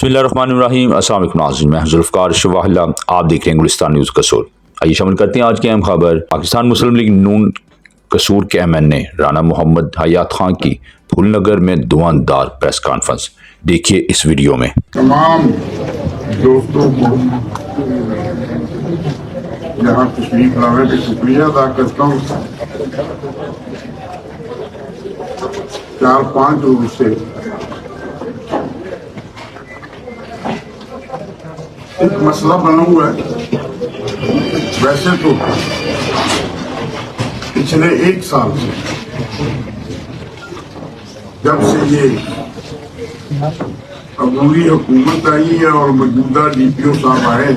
بسم اللہ الرحمن الرحیم۔ السلام علیکم ناظرین، میں ذوالفقار شواہ اللہ، آپ دیکھ رہے ہیں گلستان نیوز قصور۔ آئیے شامل کرتے ہیں آج کی اہم خبر۔ پاکستان مسلم لیگ نون قصور کے ایم این اے رانا محمد حیات خان کی پھول نگر میں دھواندار پریس کانفرنس، دیکھیے اس ویڈیو میں۔ تمام دوستوں کو یہاں تشریف لانے کا شکریہ ادا کرتا ہوں۔ 4-5 روز سے ایک مسئلہ بنا ہوا ہے۔ ویسے تو پچھلے 1 سال سے جب سے یہ عبوری حکومت آئی ہے اور موجودہ ڈی پی او صاحب آئے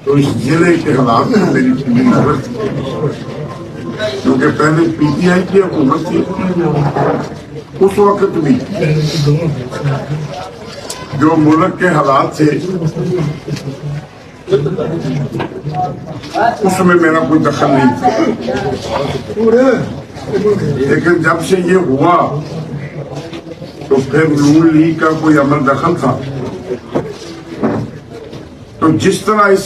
تو اس ضلع کے حالات میں میری پوری نظر تھی، کیونکہ پہلے پی ٹی آئی کی حکومت تھی۔ اس وقت بھی جو ملک کے حالات تھے اس میں میرا کوئی دخل نہیں تھا، لیکن جب سے یہ ہوا تو پھر نون لیگ کا کوئی عمل دخل تھا۔ تو جس طرح اس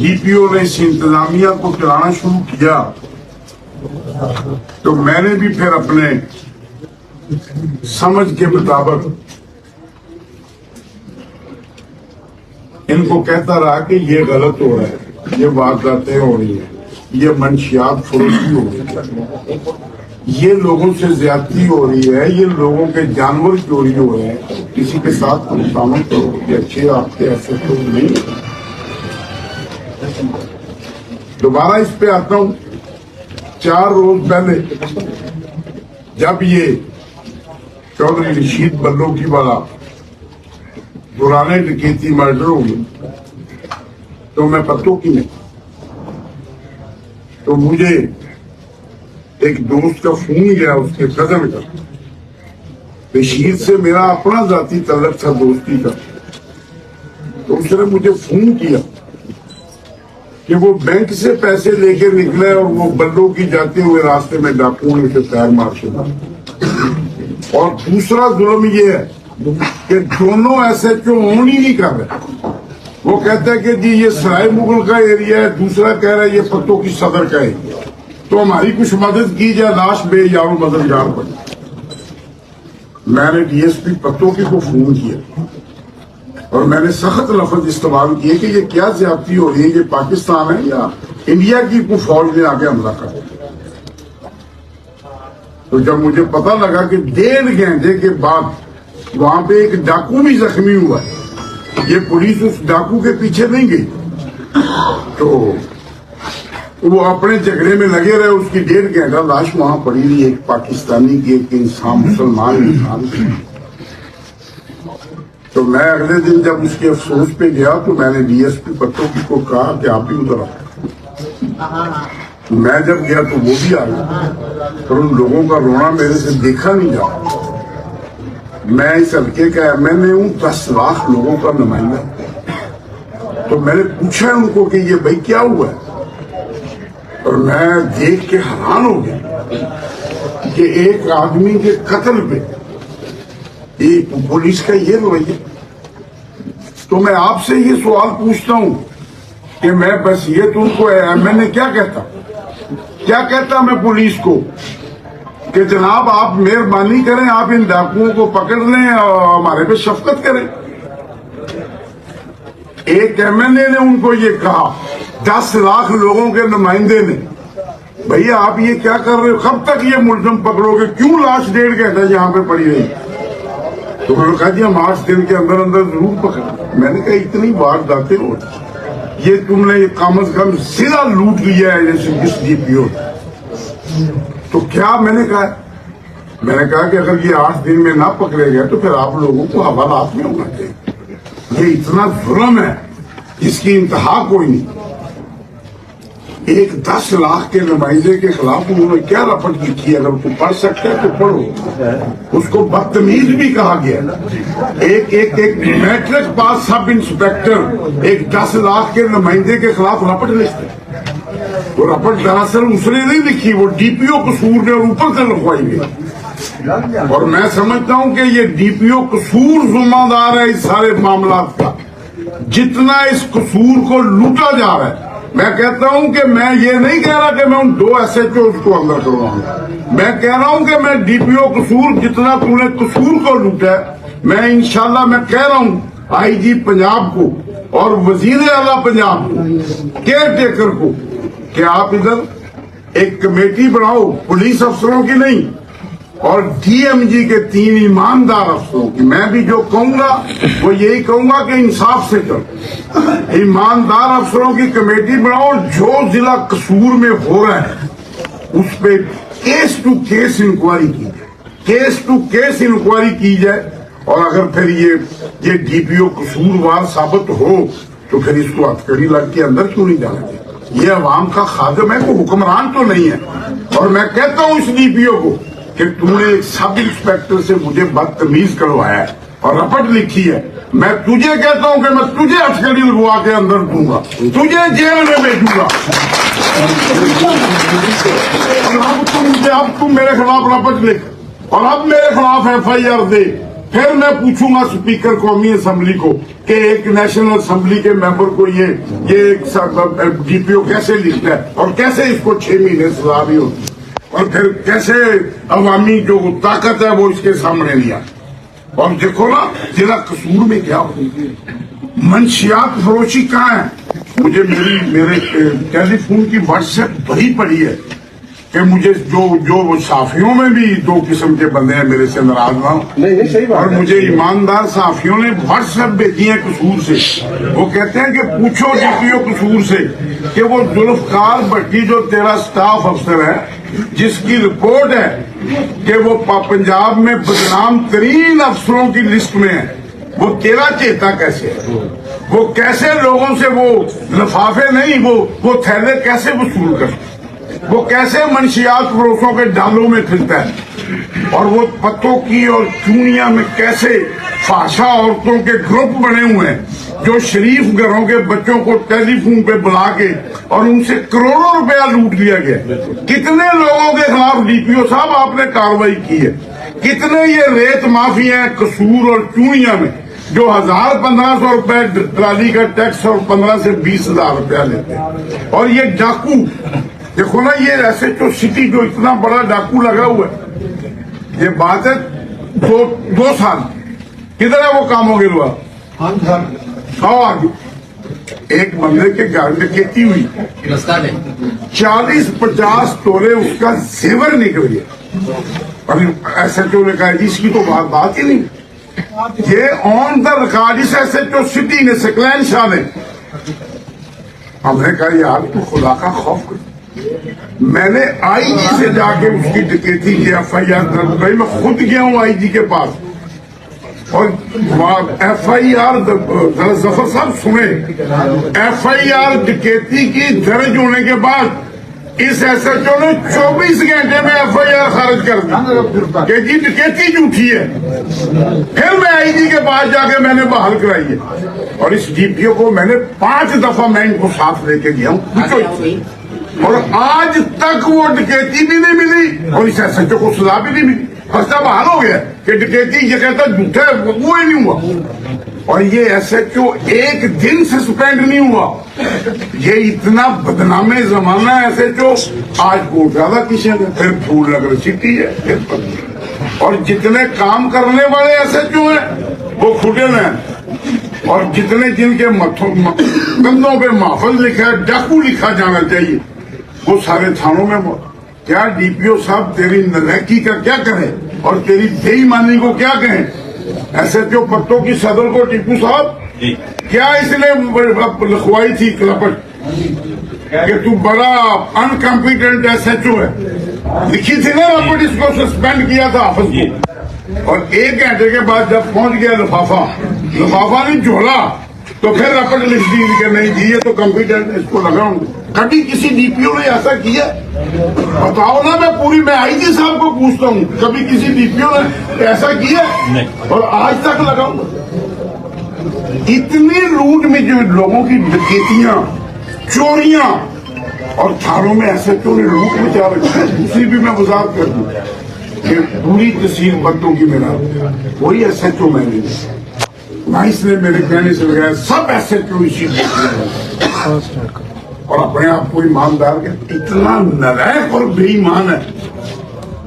ڈی پی او نے اس انتظامیہ کو چلانا شروع کیا تو میں نے بھی پھر اپنے سمجھ کے مطابق ان کو کہتا رہا کہ یہ غلط ہو رہا ہے، یہ وارداتیں ہو رہی ہیں، یہ منشیات فروختی ہو رہی ہے، یہ لوگوں سے زیادتی ہو رہی ہے، یہ لوگوں کے جانور چوری ہو رہے ہیں، کسی کے ساتھ پریشان کرو کہ اچھے آپ کے ایسے تو نہیں۔ دوبارہ اس پہ آتا ہوں۔ 4 روز پہلے جب یہ چودھری رشید بلو کی والا پرانے ڈکیتی مرڈر ہو گئی تو میں پتوں کی نہیں، تو مجھے ایک دوست کا فون گیا، اس کے کزن کا۔ رشید سے میرا اپنا ذاتی تعلق تھا، دوستی کا، تو اس نے مجھے فون کیا کہ وہ بینک سے پیسے لے کے نکلے اور وہ بلو کی جاتے ہوئے راستے میں ڈاکوؤں نے اسے پیر مار چلا۔ اور دوسرا ظلم یہ ہے کہ دونوں ایسے کیوں اون ہی نہیں کر رہے۔ وہ کہتا ہے کہ جی یہ سرائے مغل کا ایریا ہے، دوسرا کہہ رہا ہے یہ پتوں کی صدر کا ایریا، تو ہماری کچھ مدد کی جائے، لاش بے یار مددگار بنے۔ میں نے ڈی ایس پی پتوں کی کو فون کیا اور میں نے سخت لفظ استعمال کیے کہ یہ کیا زیادتی ہو رہی ہے، یہ پاکستان ہے یا انڈیا کی کوئی فوج نے آگے حملہ کر دیا۔ تو جب مجھے پتا لگا کہ 1.5 گھنٹے کے بعد وہاں پہ ایک ڈاکو بھی زخمی ہوا ہے، یہ پولیس اس ڈاکو کے پیچھے نہیں گئی، تو وہ اپنے جھگڑے میں لگے رہے۔ اس کی 1.5 گھنٹہ لاش وہاں پڑی رہی، ایک پاکستانی کی، ایک انسان، مسلمان انسان کی۔ تو میں اگلے دن جب اس کے افسوس پہ گیا تو میں نے ڈی ایس پی پتوں کی کو کہا کہ آپ بھی ادھر آئے۔ میں جب گیا تو وہ بھی آ گیا، اور ان لوگوں کا رونا میرے سے دیکھا نہیں جاتا۔ میں اس حلقے کا ایم این اے ہوں، 10 لاکھ لوگوں کا نمائندہ۔ تو میں نے پوچھا ان کو کہ یہ بھائی کیا ہوا ہے، اور میں دیکھ کے حیران ہو گیا کہ ایک آدمی کے قتل پہ ایک پولیس کا یہ رویہ۔ تو میں آپ سے یہ سوال پوچھتا ہوں کہ میں بس یہ تو ان کو ایم این اے کیا کہتا میں پولیس کو کہ جناب آپ مہربانی کریں، آپ ان ڈاکوؤں کو پکڑ لیں اور ہمارے پہ شفقت کریں۔ ایک ایم این اے نے ان کو یہ کہا، 10 لاکھ لوگوں کے نمائندے نے، بھیا آپ یہ کیا کر رہے ہو، کب تک یہ ملزم پکڑو گے، کیوں لاش 1.5 گھنٹہ یہاں پہ پڑی رہی؟ تو میں نے کہا جی ہم 8 دن کے اندر ضرور پکڑیں۔ میں نے کہا اتنی وارداتیں ہوتی، یہ تم نے کم از کم ضلع لوٹ لیا ہے جیسے جس ڈی پی او، تو کیا؟ میں نے کہا کہ اگر یہ 8 دن میں نہ پکڑے گئے تو پھر آپ لوگوں کو حوالات میں ہونا چاہیے۔ یہ اتنا ظلم ہے جس کی انتہا کوئی نہیں۔ ایک 10 لاکھ کے نمائندے کے خلاف انہوں نے کیا رپٹ لکھی؟ اگر تو پڑھ سکتے ہیں تو پڑھو۔ اس کو بدتمیز بھی کہا گیا۔ ایک میٹرک پاس سب انسپیکٹر ایک 10 لاکھ کے نمائندے کے خلاف رپٹ لکھتے۔ وہ رپٹ دراصل اس نے نہیں لکھی، وہ ڈی پی او قصور نے اور اوپر سے لکھوائی گئی۔ اور میں سمجھتا ہوں کہ یہ ڈی پی او قصور ذمہ دار ہے اس سارے معاملات کا، جتنا اس قصور کو لوٹا جا رہا ہے۔ میں کہتا ہوں کہ میں یہ نہیں کہہ رہا کہ میں ان 2 SHOs کو اندر کرواؤں گا، میں کہہ رہا ہوں کہ میں ڈی پی او قصور جتنا تو نے قصور کو لوٹا ہے، میں انشاءاللہ میں کہہ رہا ہوں آئی جی پنجاب کو اور وزیر اعلیٰ پنجاب کو، کیئر ٹیکر کو، کہ آپ ادھر ایک کمیٹی بناؤ پولیس افسروں کی نہیں اور ڈی ایم جی کے 3 ایماندار افسروں کی۔ میں بھی جو کہوں گا وہ یہی کہوں گا کہ انصاف سے کرو، ایماندار افسروں کی کمیٹی بناؤ، جو ضلع قصور میں ہو رہا ہے اس پہ کیس ٹو کیس انکوائری کی جائے، کیس ٹو کیس انکوائری کی جائے، اور اگر پھر یہ ڈی پی او قصوروار ثابت ہو تو پھر اس کو ہتھکڑی لگ کے اندر کیوں نہیں ڈالا گیا؟ یہ عوام کا خادم ہے، کوئی حکمران تو نہیں ہے۔ اور میں کہتا ہوں اس ڈی پی او کو کہ تم نے ایک سب انسپیکٹر سے مجھے بدتمیز کروایا ہے اور رپٹ لکھی ہے، میں تجھے کہتا ہوں کہ میں تجھے ہتھکڑی لگوا کے اندر دوں گا، تجھے جیل میں بھیجوں گا۔ اب تم میرے خلاف رپٹ لکھ اور اب میرے خلاف FIR دے، پھر میں پوچھوں گا اسپیکر قومی اسمبلی کو کہ ایک نیشنل اسمبلی کے ممبر کو یہ ایک ڈی پی او کیسے لکھتا ہے اور کیسے اس کو 6 مہینے سزا بھی ہوتی ہے، اور پھر کیسے عوامی جو طاقت ہے وہ اس کے سامنے لیا۔ اور دیکھو نا ضلع قصور میں کیا ہو، منشیات فروشی کہاں ہے؟ مجھے میرے ٹیلی فون کی واٹس ایپ بھری پڑی ہے کہ مجھے جو صحافیوں میں بھی 2 قسم کے بندے ہیں میرے سے ناراض نہ ہوں، اور مجھے ایماندار صحافیوں نے واٹس ایپ بھیجی ہیں قصور سے، وہ کہتے ہیں کہ پوچھو ڈی پی او قصور سے کہ وہ ذوالفقار بھٹی جو تیرا سٹاف افسر ہے، جس کی رپورٹ ہے کہ وہ پنجاب میں بدنام ترین افسروں کی لسٹ میں ہے، وہ تیرا چیتا کیسے ہے؟ وہ کیسے لوگوں سے وہ لفافے نہیں وہ تھیلے کیسے وصول کرتا ہے؟ وہ کیسے منشیات فروشوں کے ڈالوں میں پھرتا ہے؟ اور وہ پتوں کی اور چونیاں میں کیسے فحشا عورتوں کے گروپ بنے ہوئے ہیں جو شریف گھروں کے بچوں کو ٹیلی فون پہ بلا کے اور ان سے کروڑوں روپیہ لوٹ لیا گیا۔ کتنے لوگوں کے خلاف ڈی پی او صاحب آپ نے کارروائی کی ہے؟ کتنے یہ ریت مافیا ہیں قصور اور چونیاں میں جو 1000-1500 روپے ٹرالی کا ٹیکس اور 15 سے 20,000 روپیہ لیتے ہیں؟ اور یہ ڈاکو دیکھو نا، یہ SHO سٹی جو اتنا بڑا ڈاکو لگا ہوا ہے، یہ بات ہے 2 سال کدھر ہے وہ کام ہو گیا؟ آگے ایک بندے کے گھر میں کھیتی ہوئی 40-50 تولے اس کا زیور نکل گیا، اور SHO نے کہا جی اس کی تو بات ہی نہیں، یہ آن دا ریکارڈ اس SHO سٹی نے سکلین شاہ نے۔ ہم نے کہا یار تو خدا کا خوف کر، میں نے آئی جی سے جا کے اس کی ڈکیتی کی FIR درج کرائی، میں خود گیا ہوں آئی جی کے پاس، اور FIR ذرا ظفر صاحب سنیں، FIR ڈکیتی کی درج ہونے کے بعد اس SHO نے 24 گھنٹے میں FIR خارج کر دی کہ جی ڈکیتی جھوٹی ہے۔ پھر میں آئی جی کے پاس جا کے میں نے بحال کرائی ہے، اور اس ڈی پی او کو میں نے 5 دفعہ میں ان کو ساتھ لے کے گیا ہوں، اور آج تک وہ ڈکیتی بھی نہیں ملی اور اس SHO کو سزا بھی نہیں ملی۔ خرچہ بحال ہو گیا کہ ڈکیتی یہ کہتا جھوٹا ہے، وہ ہی نہیں ہوا، اور یہ SHO ایک دن سسپینڈ نہیں ہوا۔ یہ اتنا بدنام زمانہ ہے SHO، آج کوٹ زیادہ کسی نے، پھر پھول نگر سٹی ہے، اور جتنے کام کرنے والے SHO ہیں وہ کھٹے ہیں، اور جتنے جن کے کندھوں پہ محفل لکھا ہے، ڈاکو لکھا جانا چاہیے، وہ سارے تھانوں میں۔ کیا ڈی پی او صاحب تیری نالائکی کا کیا کہیں اور تیری بے ایمانی کو کیا کہیں؟ SHO پتوں کی صدر کو ٹیپو صاحب کیا اس نے لکھوائی تھی کلپٹ کہ تو بڑا انکمپیٹنٹ SHO ہے، لکھی تھی نا رپٹ، اس کو سسپینڈ کیا تھا حافظ کو، اور 1 گھنٹے کے بعد جب پہنچ گیا لفافہ نہیں جھولا تو پھر رپٹ لکھ دی کہ نہیں جی یہ تو کمپیٹنٹ، اس کو لگاؤں گے۔ کبھی کسی ڈی پی او نے ایسا کیا؟ بتاؤ نا، میں آئی جی صاحب کو پوچھتا ہوں، کبھی کسی ڈی پی او نے ایسا کیا؟ اور آج تک لگاؤں گا۔ اتنی لوٹ میں جو لوگوں کی ڈکیتیاں، چوریاں، اور تھانوں میں SHO نے لوٹ مچا رکھی ہے۔ دوسری بھی میں وضاحت کر دوں، کہ پوری تحصیل پتوں کی میرا کوئی ایس ایچ او میں نہیں، نہ اس نے میرے کہنے سے لگایا، سب ایس ایچ او اسی اور اپنے آپ کو ایماندار کے اتنا نالائق اور بے ایمان ہے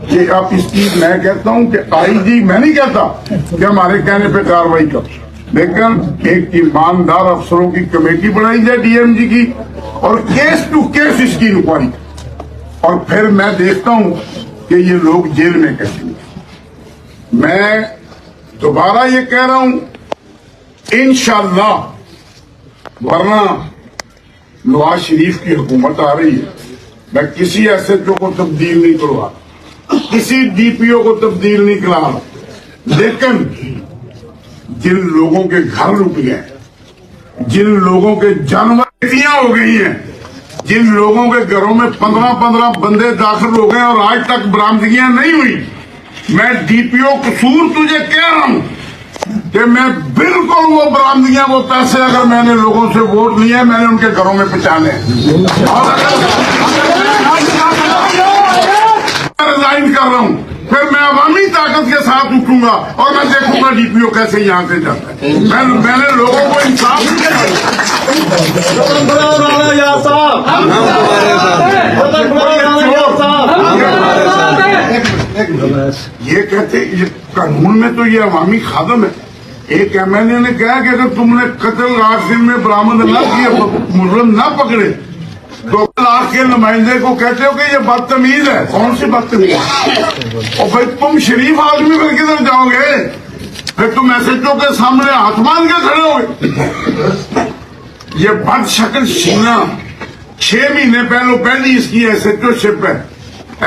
کہ آپ اس کی میں کہتا ہوں کہ آئی جی میں نہیں کہتا کہ ہمارے کہنے پہ کاروائی کر، لیکن ایک ایماندار افسروں کی کمیٹی بنائی جائے ڈی ایم جی کی اور کیس ٹو کیس اس کی انکوائری، اور پھر میں دیکھتا ہوں کہ یہ لوگ جیل میں کیسے ہیں۔ میں دوبارہ یہ کہہ رہا ہوں انشاءاللہ، ورنہ نواز شریف کی حکومت آ رہی ہے، میں کسی ایس ایچ او کو تبدیل نہیں کروا، کسی ڈی پی او کو تبدیل نہیں کرا، لیکن جن لوگوں کے گھر لوٹ گئے، جن لوگوں کے جانور ہو گئی ہیں، جن لوگوں کے گھروں میں 15 بندے داخل ہو گئے اور آج تک برآمدگیاں نہیں ہوئی، میں ڈی پی او قصور تجھے کہہ رہا ہوں کہ میں بالکل وہ برآمدگیاں، وہ پیسے اگر میں نے لوگوں سے ووٹ لیے میں نے ان کے گھروں میں پہنچانے، اور ریزائن کر رہا ہوں، پھر میں عوامی طاقت کے ساتھ اٹھوں گا اور میں دیکھوں گا ڈی پی او کیسے یہاں سے جاتا ہے۔ میں نے لوگوں کو انصاف دیا، یہ کہتے قانون میں تو یہ عوامی خادم ہے۔ ایک ایم ایل اے نے کہا کہ اگر تم نے قتل 8 دن میں برآمد نہ کیے، مجرم نہ پکڑے، تو لاکھ کے نمائندے کو کہتے ہو کہ یہ بدتمیز ہے۔ کون سی بدتمیز؟ اور پھر تم شریف آدمی پھر کدھر جاؤ گے؟ پھر تم ایس ایچ او کے سامنے ہاتھ مان کے کھڑے ہو گے۔ یہ بد شکل شینا 6 مہینے پہلی اس کی ایس ایچ او شپ ہے،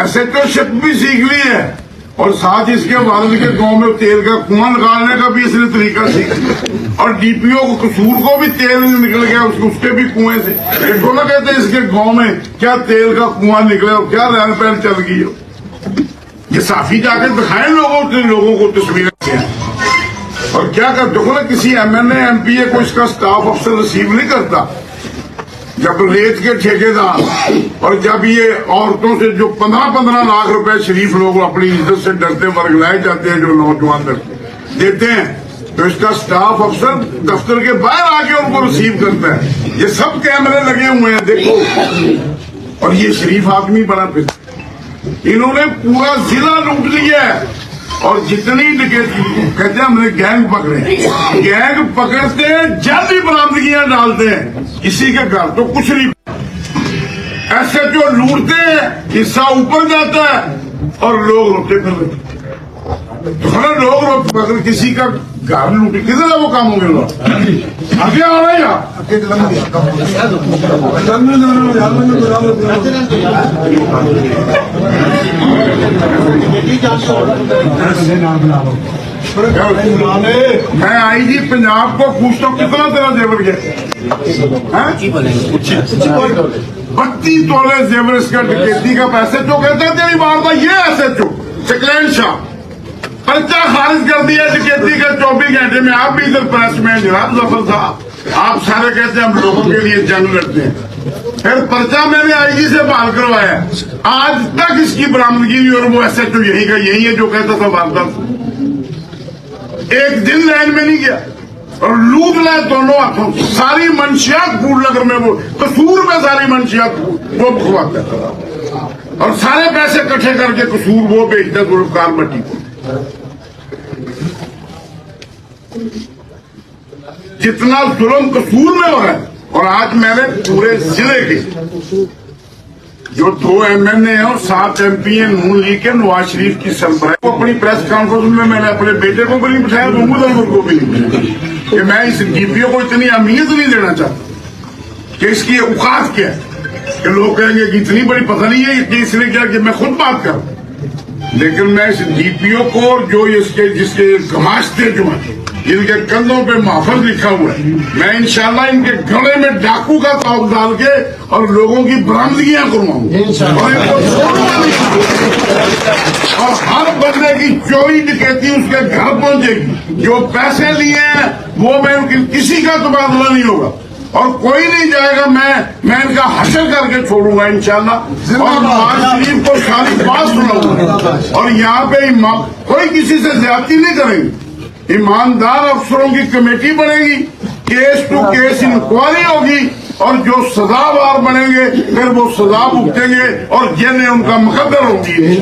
ایس ایچ او شپ بھی سیکھ لی ہے، اور ساتھ اس کے والد کے گاؤں میں تیل کا کنواں نکالنے کا بھی اس نے طریقہ سیکھ لیا، اور ڈی پی او کو قصور کو بھی تیل نکل گیا اس کے بھی کنویں سے۔ دیکھو نا کہتے اس کے گاؤں میں کیا تیل کا کنواں نکلے اور کیا رہن پہن چل گئی ہو۔ یہ صافی جا کے دکھائیں لوگوں کو تصویریں کیا، اور کیا کر دیکھو نا کسی M N A M P A کو اس کا سٹاف افسر ریسیو نہیں کرتا، جب ریت کے ٹھیکیدار اور جب یہ عورتوں سے جو 15 لاکھ روپے شریف لوگ اپنی عزت سے ڈرتے ورگلائے جاتے ہیں، جو نوجوان دیتے ہیں، تو اس کا سٹاف افسر دفتر کے باہر آ کے ان کو ریسیو کرتا ہے۔ یہ سب کیمرے لگے ہوئے ہیں دیکھو، اور یہ شریف آدمی بنا پھر انہوں نے پورا ضلع لوٹ لیا ہے، اور جتنی کہتے ہیں ہم نے گینگ پکڑے، گینگ پکڑتے ہیں جلدی برآمدگیاں ڈالتے ہیں، کسی کے گھر تو کچھ نہیں، ایسے جو لوٹتے ہیں حصہ اوپر جاتا ہے اور لوگ روتے پھر لوگ اگر کسی کا گھر لوٹے کدھر ہے وہ کام ہوں گے، لوگ آگے آ رہے ہیں۔ میں آئی جی پنجاب کو پوچھتا ہوں کتنا تیرا زیور گیا، 32 تولے زیور اس کا ڈکیتی کا پیسے جو کہتے ہیں تیری بار تھا یہ ایسے چو چکلین شاہ پرچہ خارج کر دیا ڈکیتی کا 24 گھنٹے میں۔ آپ بھی ادھر پریس میں جناب ظفر صاحب، آپ سارے کہتے ہیں ہم لوگوں کے لیے جنگ لڑتے ہیں، پھر پرچہ میں نے آئی جی سے بحال کروایا، آج تک اس کی برآمدگی نہیں، اور وہ ایس ایچ او یہی کا یہی ہے جو کہتا تھا واردات، ایک دن لائن میں نہیں گیا اور لوٹ لائے دونوں ہاتھوں، ساری منشیات پھول نگر میں وہ قصور میں ساری منشیات وہ بکھواتا تھا، اور سارے پیسے اکٹھے کر کے قصور وہ بیچتا گلوکار مٹی کو۔ جتنا ظلم قصور میں ہو رہا ہے، اور آج میں نے پورے ضلع کے جو 2 ایم این اے ہیں اور 7 ایم پی ہیں نون لیگ کے، نواز شریف کی سربراہی کو اپنی پریس کانفرنس میں نے اپنے بیٹے کو بھی نہیں بٹھایا، محمود انور کو بھی نہیں بٹھایا، کہ میں اس ڈی پی او کو اتنی اہمیت نہیں دینا چاہتا کہ اس کی اوقات کیا ہے، کہ لوگ کہیں گے کہ اتنی بڑی پتہ نہیں ہے کہ اس نے کیا کہ میں خود بات کروں، لیکن میں اس ڈی پی او کو جو جس کے گماشتے جو ہیں، جن کے کندھوں پہ محفوظ لکھا ہوا ہے، میں انشاءاللہ ان کے گھڑے میں ڈاکو کا توق ڈال کے اور لوگوں کی برآمدگیاں کرواؤں گا، اور ان کو چھوڑنا نہیں، اور ہر بندے کی چوری ڈکیتی اس کے گھر پہنچے گی، جو پیسے لیے ہیں وہ میں کسی کا تبادلہ نہیں ہوگا، اور کوئی نہیں جائے گا. میں ان کا حشر کر کے چھوڑوں گا انشاءاللہ, اور نواز شریف کو ساری بات سناؤں گا. اور یہاں پہ کوئی کسی سے زیادتی نہیں کریں گے. ایماندار افسروں کی کمیٹی بنے گی, کیس ٹو کیس انکوائری ہوگی, اور جو سزاوار بنیں گے پھر وہ سزا بھگتیں گے, اور جیلیں ان کا مقدر ہوگی.